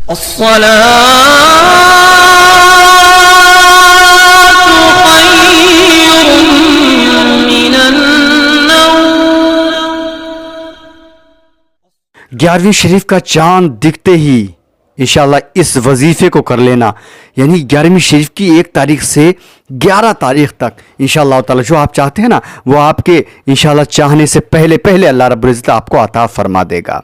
گیارہویں شریف کا چاند دکھتے ہی انشاءاللہ اس وظیفے کو کر لینا، یعنی 11ویں شریف کی 1 تاریخ سے 11 تاریخ تک انشاءاللہ تعالی جو آپ چاہتے ہیں نا وہ آپ کے انشاءاللہ چاہنے سے پہلے اللہ رب العزت آپ کو عطا فرما دے گا۔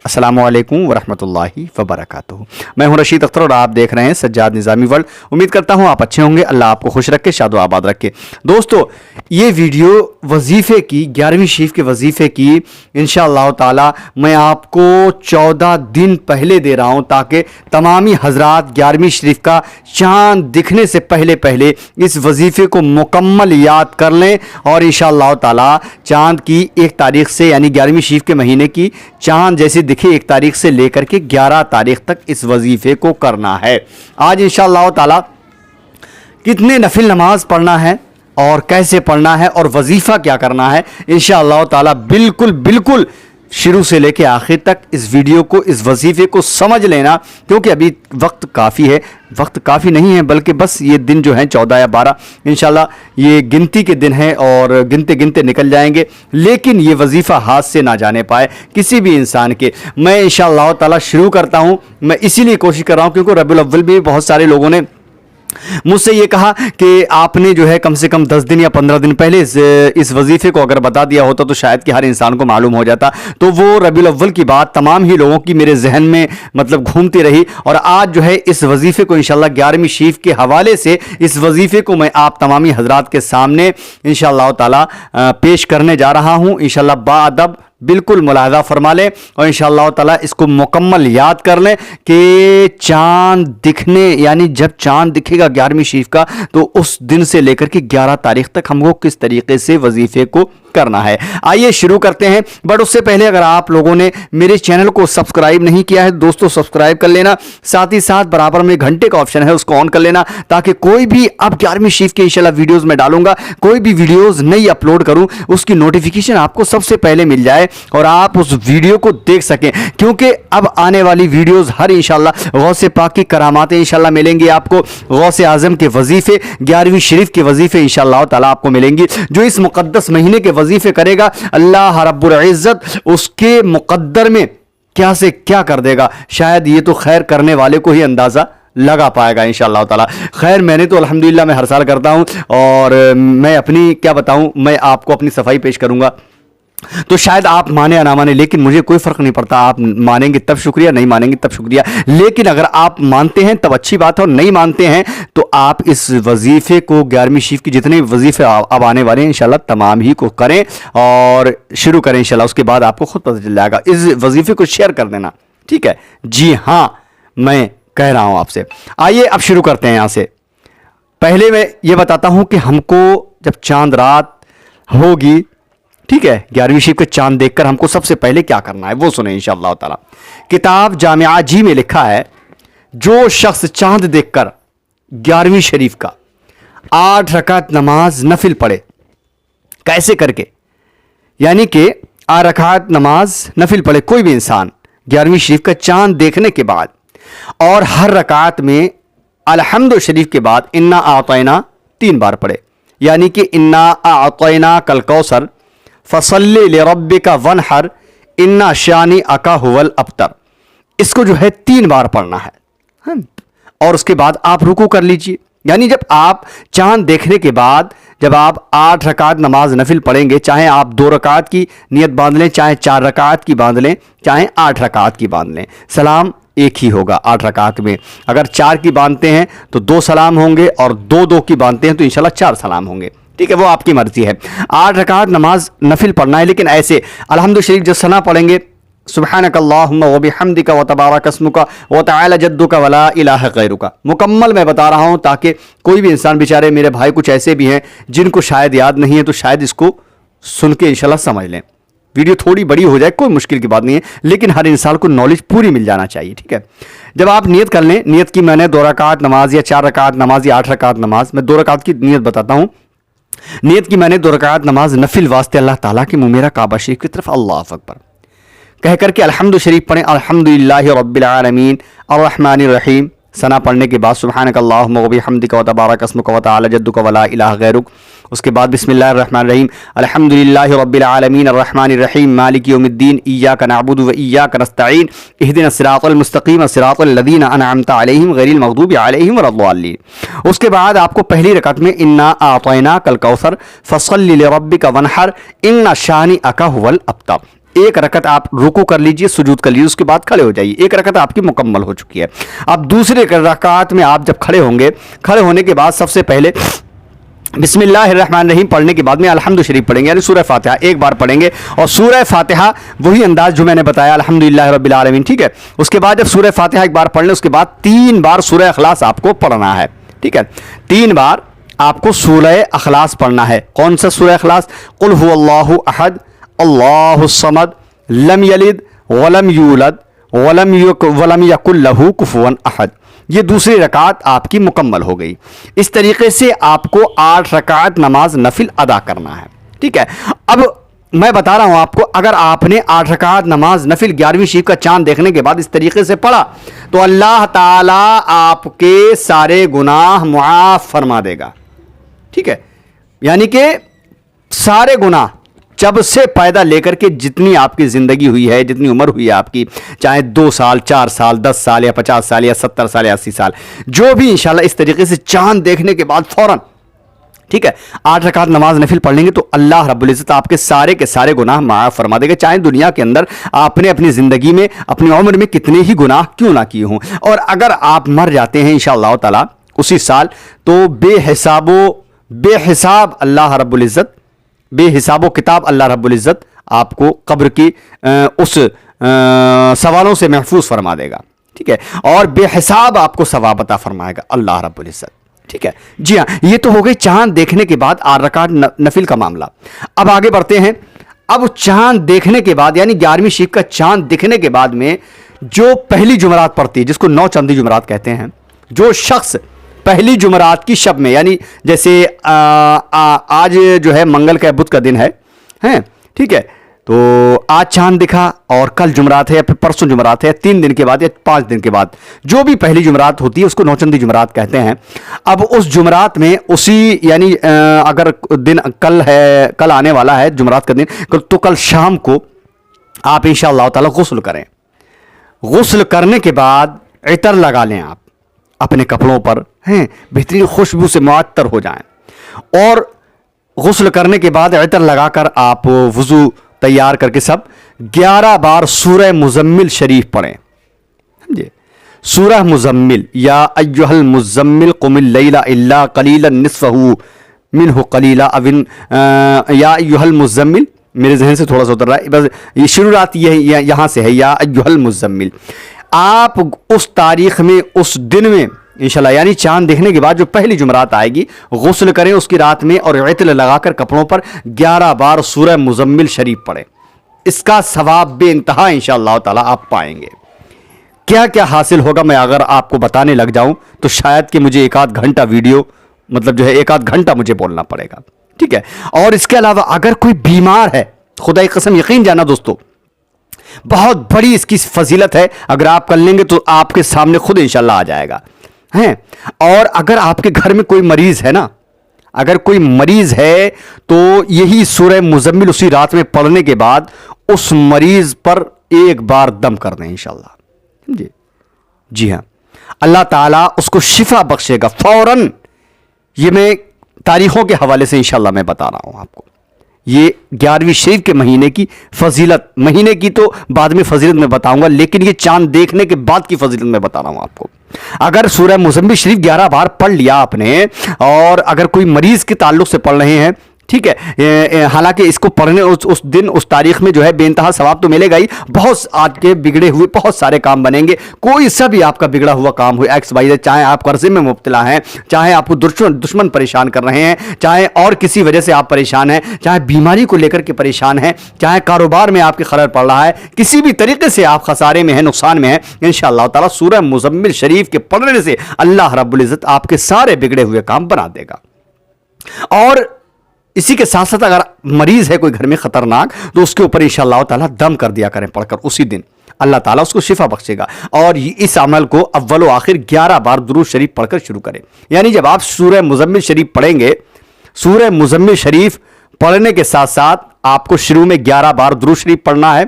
السلام علیکم ورحمۃ اللہ وبرکاتہ۔ میں ہوں رشید اختر اور آپ دیکھ رہے ہیں سجاد نظامی ورلڈ۔ امید کرتا ہوں آپ اچھے ہوں گے، اللہ آپ کو خوش رکھے، شاد و آباد رکھے۔ دوستو یہ ویڈیو وظیفے کی 11ویں شریف کے وظیفے کی انشاءاللہ تعالی میں آپ کو 14 دن پہلے دے رہا ہوں تاکہ تمامی حضرات 11ویں شریف کا چاند دکھنے سے پہلے اس وظیفے کو مکمل یاد کر لیں، اور انشاءاللہ تعالی چاند کی 1 تاریخ سے یعنی 11ویں شریف کے مہینے کی چاند جیسے دکھے 1 تاریخ سے لے کر کے 11 تاریخ تک اس وظیفے کو کرنا ہے۔ آج انشاءاللہ تعالی کتنے نفل نماز پڑھنا ہے اور کیسے پڑھنا ہے اور وظیفہ کیا کرنا ہے انشاءاللہ تعالی بالکل شروع سے لے کے آخر تک اس ویڈیو کو، اس وظیفے کو سمجھ لینا، کیونکہ ابھی وقت کافی ہے، وقت کافی نہیں ہے بلکہ بس یہ دن جو ہیں 14 یا 12 انشاءاللہ یہ گنتی کے دن ہیں اور گنتے نکل جائیں گے، لیکن یہ وظیفہ ہاتھ سے نہ جانے پائے کسی بھی انسان کے۔ میں انشاءاللہ تعالی شروع کرتا ہوں، میں اسی لیے کوشش کر رہا ہوں کیونکہ ربیع الاول بھی بہت سارے لوگوں نے مجھ سے یہ کہا کہ آپ نے جو ہے کم سے کم 10 دن یا 15 دن پہلے اس وظیفے کو اگر بتا دیا ہوتا تو شاید کہ ہر انسان کو معلوم ہو جاتا، تو وہ ربیع الاول کی بات تمام ہی لوگوں کی میرے ذہن میں گھومتی رہی، اور آج جو ہے اس وظیفے کو انشاءاللہ 11ویں شریف کے حوالے سے اس وظیفے کو میں آپ تمامی حضرات کے سامنے انشاءاللہ تعالی پیش کرنے جا رہا ہوں۔ انشاءاللہ باادب بالکل ملاحظہ فرما لیں اور انشاءاللہ تعالی اس کو مکمل یاد کر لیں کہ چاند دکھنے یعنی جب چاند دکھے گا 11ویں شریف کا تو اس دن سے لے کر کے 11 تاریخ تک ہم کو کس طریقے سے وظیفے کو کرنا ہے۔ آئیے شروع کرتے ہیں، بٹ اس سے پہلے اگر آپ لوگوں نے میرے چینل کو سبسکرائب نہیں کیا ہے دوستو سبسکرائب کر لینا، ساتھ ہی ساتھ برابر میں گھنٹے کا آپشن ہے اس کو آن کر لینا تاکہ کوئی بھی اب 11ویں شریف کے انشاءاللہ ویڈیوز میں ڈالوں گا، کوئی بھی ویڈیوز نئی اپلوڈ کروں اس کی نوٹیفیکیشن آپ کو سب سے پہلے مل جائے اور آپ اس ویڈیو کو دیکھ سکیں، کیونکہ اب آنے والی ویڈیوز ہر انشاءاللہ غوث پاک کی کراماتیں انشاءاللہ ملیں گی آپ کو، غوث اعظم کے وظیفے 11ویں شریف کے وظیفے انشاءاللہ تعالی آپ کو ملیں گی۔ جو اس مقدس مہینے کے وظیفے کرے گا اللہ رب العزت اس کے مقدر میں کیا سے کیا کر دے گا، شاید یہ تو خیر کرنے والے کو ہی اندازہ لگا پائے گا انشاءاللہ تعالی۔ خیر میں نے تو الحمدللہ میں ہر سال کرتا ہوں اور میں اپنی کیا بتاؤں، میں آپ کو اپنی صفائی پیش کروں گا تو شاید آپ مانے یا نہ مانے، لیکن مجھے کوئی فرق نہیں پڑتا، آپ مانیں گے تب شکریہ، نہیں مانیں گے تب شکریہ، لیکن اگر آپ مانتے ہیں تب اچھی بات ہے اور نہیں مانتے ہیں تو آپ اس وظیفے کو 11ویں شریف کی جتنے وظیفے اب آنے والے ہیں انشاءاللہ تمام ہی کو کریں اور شروع کریں انشاءاللہ، اس کے بعد آپ کو خود پتہ چل جائے گا۔ اس وظیفے کو شیئر کر دینا، ٹھیک ہے جی ہاں، میں کہہ رہا ہوں آپ سے۔ آئیے اب شروع کرتے ہیں یہاں سے۔ پہلے میں یہ بتاتا ہوں کہ ہم کو جب چاند رات ہوگی، ٹھیک ہے، 11ویں شریف کے چاند دیکھ کر ہم کو سب سے پہلے کیا کرنا ہے وہ سنیں انشاءاللہ تعالی۔ کتاب جامعہ جی میں لکھا ہے جو شخص چاند دیکھ کر 11ویں شریف کا 8 رکعت نماز نفل پڑھے، کیسے کر کے، یعنی کہ 8 رکعت نماز نفل پڑھے کوئی بھی انسان 11ویں شریف کا چاند دیکھنے کے بعد، اور ہر رکعت میں الحمد شریف کے بعد انا اعطینا 3 بار پڑھے، یعنی کہ انا اعطینا کل کوثر فصلی لربک ونحر انا شانئک ھو الابتر، اس کو جو ہے 3 بار پڑھنا ہے، اور اس کے بعد آپ رکوع کر لیجئے۔ یعنی جب آپ چاند دیکھنے کے بعد جب آپ 8 رکعت نماز نفل پڑھیں گے، چاہے آپ 2 رکعت کی نیت باندھ لیں، چاہے 4 رکعت کی باندھ لیں، چاہے 8 رکعت کی باندھ لیں، سلام ایک ہی ہوگا 8 رکعت میں۔ اگر 4 کی باندھتے ہیں تو 2 سلام ہوں گے، اور 2 کی باندھتے ہیں تو انشاءاللہ 4 سلام ہوں گے، ٹھیک ہے، وہ آپ کی مرضی ہے۔ 8 رکعت نماز نفل پڑھنا ہے، لیکن ایسے الحمد شریف جو ثنا پڑھیں گے، سبحانک اللہم وبحمدک وتبارک اسمک وتعالی جدک ولا الہ غیرک، مکمل میں بتا رہا ہوں تاکہ کوئی بھی انسان، بیچارے میرے بھائی کچھ ایسے بھی ہیں جن کو شاید یاد نہیں ہے، تو شاید اس کو سن کے انشاءاللہ سمجھ لیں۔ ویڈیو تھوڑی بڑی ہو جائے کوئی مشکل کی بات نہیں ہے، لیکن ہر انسان کو نالج پوری مل جانا چاہیے، ٹھیک ہے۔ جب آپ نیت کر لیں، نیت کی میں نے 2 رکعت نماز یا 4 رکعت نماز یا 8 رکعت نماز، میں 2 رکعت کی نیت بتاتا ہوں۔ نیت کی میں نے 2 رکعت نماز نفل واسطے اللہ تعالیٰ کے منہ میرا کعبہ شریف کی طرف، اللہ اکبر، کہہ کر کے الحمد شریف پڑھیں، الحمدللہ رب العالمین الرحمن الرحیم، ثنا پڑھنے کے بعد سبحانک اللہم و بحمدک و تبارک اسمک و تعالی جدک ولا الہ غیرک، اس کے بعد بسم اللہ الرحمن الرحیم، الحمدللہ رب العالمین الرحمن الرحیم مالک یوم الدین، ایاک نعبد و ایاک نستعین، اہدنا الصراط المستقیم صراط الذین انعمت علیہم غیر المغضوب علیہم ولا الضالین۔ اس کے بعد آپ کو پہلی رکعت میں انا اعطیناک الکوثر فصل لربک وانحر ان شانئک هو الابتر، ایک رکعت آپ رکوع کر لیجئے، سجود کر لیجئے، اس کے بعد کھڑے ہو جائیے، ایک رکعت آپ کی مکمل ہو چکی ہے۔ اب دوسرے رکعت میں آپ جب کھڑے ہوں گے، کھڑے ہونے کے بعد سب سے پہلے بسم اللہ الرحمن الرحیم پڑھنے کے بعد میں الحمد شریف پڑھیں گے، یعنی سورہ فاتحہ ایک بار پڑھیں گے، اور سورہ فاتحہ وہی انداز جو میں نے بتایا الحمدللہ رب العالمین، ٹھیک ہے۔ اس کے بعد جب سورہ فاتحہ ایک بار پڑھ لیں، اس کے بعد 3 بار سورہ اخلاص آپ کو پڑھنا ہے، ٹھیک ہے، 3 بار آپ کو سورہ اخلاص پڑھنا ہے۔ کون سا سورہ اخلاص؟ قل هو اللہ احد اللہ الصمد لم یلد ولم یولد ولم یکن لہ کفوا احد، یہ دوسری رکعت آپ کی مکمل ہو گئی۔ اس طریقے سے آپ کو 8 رکعت نماز نفل ادا کرنا ہے، ٹھیک ہے۔ اب میں بتا رہا ہوں آپ کو، اگر آپ نے 8 رکعت نماز نفل 11ویں شریف کا چاند دیکھنے کے بعد اس طریقے سے پڑھا تو اللہ تعالیٰ آپ کے سارے گناہ معاف فرما دے گا، ٹھیک ہے، یعنی کہ سارے گناہ جب سے پیدا لے کر کے جتنی آپ کی زندگی ہوئی ہے، جتنی عمر ہوئی ہے آپ کی، چاہے 2 سال 4 سال 10 سال یا 50 سال یا 70 سال یا 80 سال، جو بھی انشاءاللہ اس طریقے سے چاند دیکھنے کے بعد فوراً، ٹھیک ہے، 8 رکعت نماز نفل پڑھ لیں گے تو اللہ رب العزت آپ کے سارے گناہ معاف فرما دے گا، چاہے دنیا کے اندر آپ نے اپنی زندگی میں اپنی عمر میں کتنے ہی گناہ کیوں نہ کیے ہوں، اور اگر آپ مر جاتے ہیں انشاءاللہ تعالی اسی سال تو بے حساب اللہ رب العزت، بے حساب و کتاب اللہ رب العزت آپ کو قبر کی اس سوالوں سے محفوظ فرما دے گا، ٹھیک ہے، اور بے حساب آپ کو ثواب عطا فرمائے گا اللہ رب العزت، ٹھیک ہے۔ جی ہاں، یہ تو ہو گئی چاند دیکھنے کے بعد 8 رکعت نفل کا معاملہ۔ اب آگے بڑھتے ہیں۔ اب چاند دیکھنے کے بعد یعنی 11ویں شریف کا چاند دیکھنے کے بعد میں جو پہلی جمعرات پڑتی ہے، جس کو 9 چاندی جمعرات کہتے ہیں، جو شخص پہلی جمعرات کی شب میں، یعنی جیسے آج جو ہے منگل کا بدھ کا دن ہے، ٹھیک ہے، تو آج چاند دکھا اور کل جمعرات ہے یا پھر پرسوں جمعرات ہے، 3 دن کے بعد یا 5 دن کے بعد جو بھی پہلی جمعرات ہوتی ہے اس کو 9 چاندی جمعرات کہتے ہیں۔ اب اس جمعرات میں اسی یعنی اگر دن کل ہے، کل آنے والا ہے جمعرات کا دن، تو کل شام کو آپ انشاءاللہ تعالی غسل کریں۔ غسل کرنے کے بعد عطر لگا لیں آپ اپنے کپڑوں پر، بہترین خوشبو سے معطر ہو جائیں، اور غسل کرنے کے بعد عطر لگا کر آپ وضو تیار کر کے سب 11 بار سورہ مزمل شریف پڑھیں، سمجھے، سورہ مزمل، یا ایھا المزمل قم اللیل الا قلیلا نصفہ منہ قلیلا، یا ایھا المزمل، میرے ذہن سے تھوڑا سا اتر رہا ہے، بس یہ شروعات یہاں سے ہے، یا ایھا المزمل۔ آپ اس تاریخ میں، اس دن میں انشاءاللہ یعنی چاند دیکھنے کے بعد جو پہلی جمعرات آئے گی، غسل کریں اس کی رات میں اور عطر لگا کر کپڑوں پر 11 بار سورہ مزمل شریف پڑھیں، اس کا ثواب بے انتہا انشاءاللہ تعالی آپ پائیں گے۔ کیا کیا حاصل ہوگا میں اگر آپ کو بتانے لگ جاؤں تو شاید کہ مجھے 1 آدھ گھنٹہ ویڈیو، مطلب جو ہے 1 آدھ گھنٹہ مجھے بولنا پڑے گا، ٹھیک ہے۔ اور اس کے علاوہ اگر کوئی بیمار ہے، خدا کی قسم یقین جانا دوستو، بہت بڑی اس کی فضیلت ہے، اگر آپ کر لیں گے تو آپ کے سامنے خود انشاءاللہ آ جائے گا، اور اگر آپ کے گھر میں کوئی مریض ہے نا، اگر کوئی مریض ہے تو یہی سورہ مزمل اسی رات میں پڑھنے کے بعد اس مریض پر 1 بار دم کر دیں انشاءاللہ، جی ہاں، اللہ تعالیٰ اس کو شفا بخشے گا فوراً۔ یہ میں تاریخوں کے حوالے سے انشاءاللہ میں بتا رہا ہوں آپ کو، یہ 11ویں شریف کے مہینے کی فضیلت، مہینے کی تو بعد میں فضیلت میں بتاؤں گا، لیکن یہ چاند دیکھنے کے بعد کی فضیلت میں بتا رہا ہوں آپ کو۔ اگر سورہ مزمل شریف 11 بار پڑھ لیا آپ نے، اور اگر کوئی مریض کے تعلق سے پڑھ رہے ہیں، ٹھیک ہے، حالانکہ اس کو پڑھنے اس دن اس تاریخ میں جو ہے بے انتہا ثواب تو ملے گا ہی، بہت آج کے بگڑے ہوئے بہت سارے کام بنیں گے، کوئی سا بھی آپ کا بگڑا ہوا کام ہو ایکس وائی زیڈ، چاہے آپ قرضے میں مبتلا ہیں، چاہے آپ کو دشمن پریشان کر رہے ہیں، چاہے اور کسی وجہ سے آپ پریشان ہیں، چاہے بیماری کو لے کر کے پریشان ہیں، چاہے کاروبار میں آپ کے خلل پڑ رہا ہے، کسی بھی طریقے سے آپ خسارے میں ہیں، نقصان میں ہیں، انشاءاللہ تعالی سورہ مزمل شریف کے پڑھنے سے اللہ رب العزت آپ کے سارے بگڑے ہوئے کام بنا دے گا۔ اور اسی کے ساتھ ساتھ اگر مریض ہے کوئی گھر میں خطرناک تو اس کے اوپر انشاءاللہ تعالیٰ دم کر دیا کریں پڑھ کر اسی دن، اللہ تعالیٰ اس کو شفا بخشے گا۔ اور اس عمل کو اول و آخر 11 بار درود شریف پڑھ کر شروع کریں، یعنی جب آپ سورہ مزمل شریف پڑھیں گے، سورہ مزمل شریف پڑھنے کے ساتھ ساتھ آپ کو شروع میں 11 بار درود شریف پڑھنا ہے،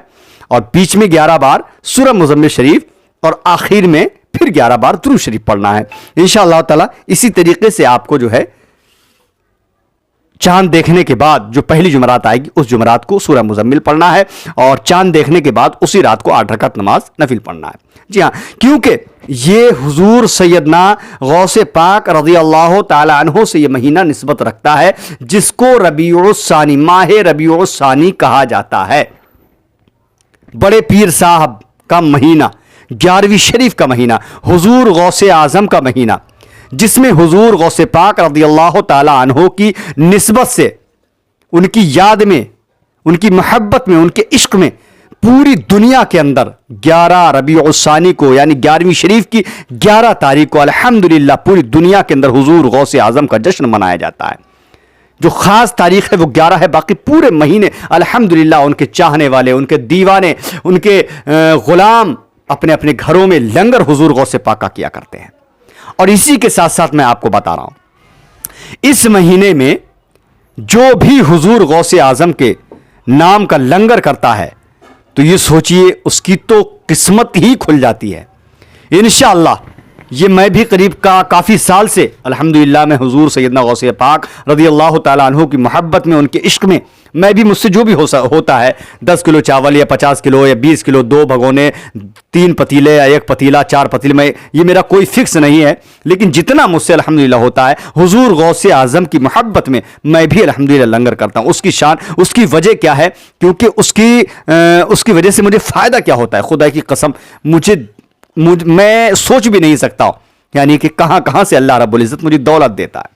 اور بیچ میں 11 بار سورہ مزمل شریف، اور آخر میں پھر 11 بار درود شریف پڑھنا ہے انشاءاللہ تعالیٰ۔ اسی طریقے سے آپ کو جو ہے چاند دیکھنے کے بعد جو پہلی جمعرات آئے گی اس جمعرات کو سورہ مزمل پڑھنا ہے، اور چاند دیکھنے کے بعد اسی رات کو 8 رکعت نماز نفل پڑھنا ہے۔ جی ہاں، کیونکہ یہ حضور سیدنا غوث پاک رضی اللہ تعالی عنہ سے یہ مہینہ نسبت رکھتا ہے، جس کو ربیع الثانی، ماہ ربیع الثانی کہا جاتا ہے، بڑے پیر صاحب کا مہینہ، 11ویں شریف کا مہینہ، حضور غوث اعظم کا مہینہ، جس میں حضور غوث پاک رضی اللہ تعالی عنہ کی نسبت سے، ان کی یاد میں، ان کی محبت میں، ان کے عشق میں پوری دنیا کے اندر 11 ربیع الثانی کو، یعنی 11ویں شریف کی 11 تاریخ کو الحمدللہ پوری دنیا کے اندر حضور غوث اعظم کا جشن منایا جاتا ہے۔ جو خاص تاریخ ہے وہ 11 ہے، باقی پورے مہینے الحمدللہ ان کے چاہنے والے، ان کے دیوانے، ان کے غلام اپنے اپنے گھروں میں لنگر حضور غوث پاک کا کیا کرتے ہیں۔ اور اسی کے ساتھ ساتھ میں آپ کو بتا رہا ہوں، اس مہینے میں جو بھی حضور غوث اعظم کے نام کا لنگر کرتا ہے تو یہ سوچئے اس کی تو قسمت ہی کھل جاتی ہے انشاءاللہ۔ یہ میں بھی قریب کافی سال سے الحمدللہ میں حضور سیدنا غوث پاک رضی اللہ تعالیٰ عنہ کی محبت میں، ان کے عشق میں، میں بھی مجھ سے جو بھی ہوتا ہے 10 کلو چاول یا 50 کلو یا 20 کلو، 2 بھگونے، 3 پتیلے یا 1 پتیلا، 4 پتیلے، میں یہ میرا کوئی فکس نہیں ہے، لیکن جتنا مجھ سے الحمدللہ ہوتا ہے حضور غوث اعظم کی محبت میں بھی الحمدللہ لنگر کرتا ہوں۔ اس کی شان، اس کی وجہ کیا ہے؟ کیونکہ اس کی وجہ سے مجھے فائدہ کیا ہوتا ہے، خدا کی قسم میں سوچ بھی نہیں سکتا، یعنی کہ کہاں کہاں سے اللہ رب العزت مجھے دولت دیتا ہے،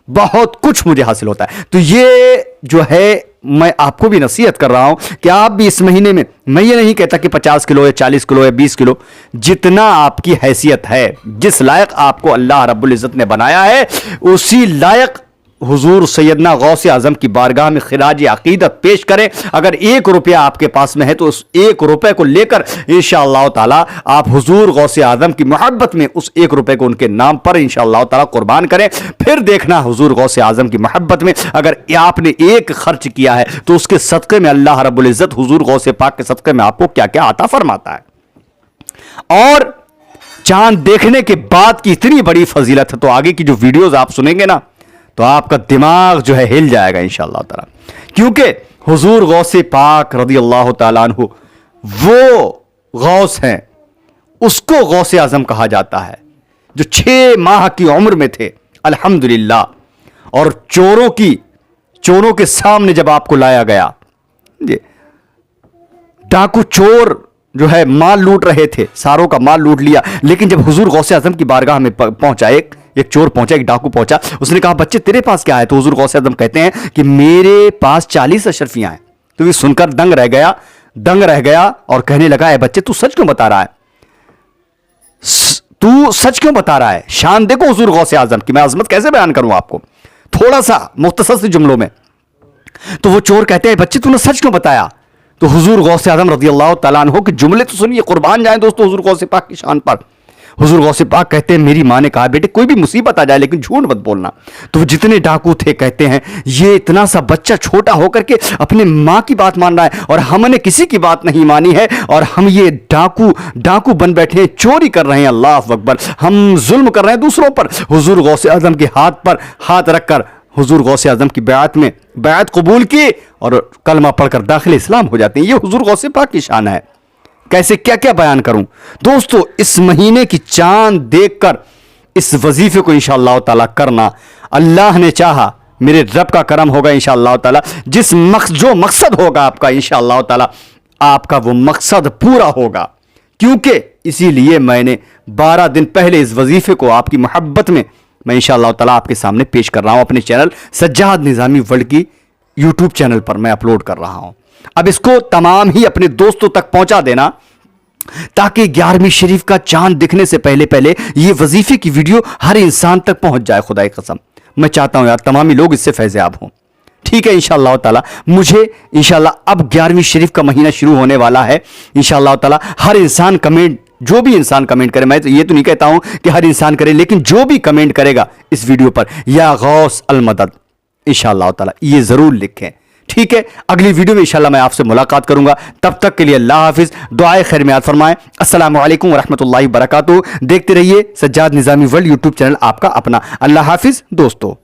بہت کچھ مجھے حاصل ہوتا ہے۔ تو یہ جو ہے میں آپ کو بھی نصیحت کر رہا ہوں کہ آپ بھی اس مہینے میں یہ نہیں کہتا کہ 50 کلو یا 40 کلو یا 20 کلو، جتنا آپ کی حیثیت ہے، جس لائق آپ کو اللہ رب العزت نے بنایا ہے، اسی لائق حضور سیدنا غوث اعظم کی بارگاہ میں خراج عقیدت پیش کریں۔ اگر 1 روپیہ آپ کے پاس میں ہے تو اس 1 روپے کو لے کر انشاءاللہ تعالی آپ حضور غوث اعظم کی محبت میں اس 1 روپے کو ان کے نام پر انشاءاللہ تعالی قربان کریں۔ پھر دیکھنا حضور غوث اعظم کی محبت میں اگر آپ نے 1 خرچ کیا ہے تو اس کے صدقے میں اللہ رب العزت حضور غوث پاک کے صدقے میں آپ کو کیا کیا عطا فرماتا ہے۔ اور چاند دیکھنے کے بعد کی اتنی بڑی فضیلت ہے، تو آگے کی جو ویڈیوز آپ سنیں گے نا تو آپ کا دماغ جو ہے ہل جائے گا انشاءاللہ تعالی، کیونکہ حضور غوث پاک رضی اللہ تعالیٰ عنہ وہ غوث ہیں، اس کو غوث اعظم کہا جاتا ہے، جو 6 ماہ کی عمر میں تھے الحمدللہ، اور چوروں کے سامنے جب آپ کو لایا گیا، ڈاکو چور جو ہے مال لوٹ رہے تھے، ساروں کا مال لوٹ لیا، لیکن جب حضور غوث اعظم کی بارگاہ میں پہنچا، ایک چور پہنچا، ایک ڈاکو پہنچا، اس نے کہا بچے تیرے پاس کیا ہے؟ تو حضور غوث اعظم کہتے ہیں کہ میرے پاس 40 اشرفیاں ہیں۔ تو یہ سن کر دنگ رہ گیا اور کہنے لگا، اے بچے تو سچ کیوں بتا رہا ہے؟ شان دیکھو حضور غوث اعظم کی، میں عظمت کیسے بیان کروں آپ کو تھوڑا سا مختصر سے جملوں میں۔ تو وہ چور کہتے ہیں بچے تو نے سچ کیوں بتایا؟ تو حضور غوث اعظم رضی اللہ تعالیٰ عنہ کے جملے تو سنیے، قربان جائیں دوستو حضور غوث پاک کی شان پر۔ حضور غوث پاک کہتے ہیں میری ماں نے کہا بیٹے کوئی بھی مصیبت آ جائے لیکن جھوٹ مت بولنا۔ تو جتنے ڈاکو تھے کہتے ہیں یہ اتنا سا بچہ چھوٹا ہو کر کے اپنے ماں کی بات مان رہا ہے اور ہم نے کسی کی بات نہیں مانی ہے، اور ہم یہ ڈاکو بن بیٹھے ہیں، چوری کر رہے ہیں، اللہ اکبر، ہم ظلم کر رہے ہیں دوسروں پر۔ حضور غوث اعظم کے ہاتھ پر ہاتھ رکھ کر حضور غوث اعظم کی بیعت قبول کی اور کلمہ پڑھ کر داخل اسلام ہو جاتے ہیں۔ یہ حضور غوث پاک کی شان ہے، کیسے کیا بیان کروں دوستو۔ اس مہینے کی چاند دیکھ کر اس وظیفے کو انشاءاللہ تعالی کرنا، اللہ نے چاہا میرے رب کا کرم ہوگا انشاءاللہ تعالی، جو مقصد ہوگا آپ کا انشاءاللہ تعالی آپ کا وہ مقصد پورا ہوگا، کیونکہ اسی لیے میں نے 12 دن پہلے اس وظیفے کو آپ کی محبت میں انشاءاللہ تعالی آپ کے سامنے پیش کر رہا ہوں، اپنے چینل سجاد نظامی ورلڈ کی یوٹیوب چینل پر میں اپلوڈ کر رہا ہوں۔ اب اس کو تمام ہی اپنے دوستوں تک پہنچا دینا تاکہ 11ویں شریف کا چاند دکھنے سے پہلے یہ وظیفے کی ویڈیو ہر انسان تک پہنچ جائے۔ خدا کی قسم میں چاہتا ہوں یار تمام لوگ اس سے فیض یاب ہوں، ٹھیک ہے انشاءاللہ تعالی. مجھے انشاءاللہ اب 11ویں شریف کا مہینہ شروع ہونے والا ہے انشاءاللہ تعالی. ہر انسان کمنٹ، جو بھی انسان کمنٹ کرے، میں تو یہ تو نہیں کہتا ہوں کہ ہر انسان کرے، لیکن جو بھی کمنٹ کرے گا اس ویڈیو پر یا غوث المدد انشاءاللہ تعالی یہ ضرور لکھیں. ٹھیک ہے، اگلی ویڈیو میں انشاءاللہ میں آپ سے ملاقات کروں گا. تب تک کے لیے اللہ حافظ، دعائے خیر میں یاد فرمائیں. السلام علیکم ورحمۃ اللہ وبرکاتہ. دیکھتے رہیے سجاد نظامی ورلڈ یوٹیوب چینل آپ کا اپنا. اللہ حافظ دوستو.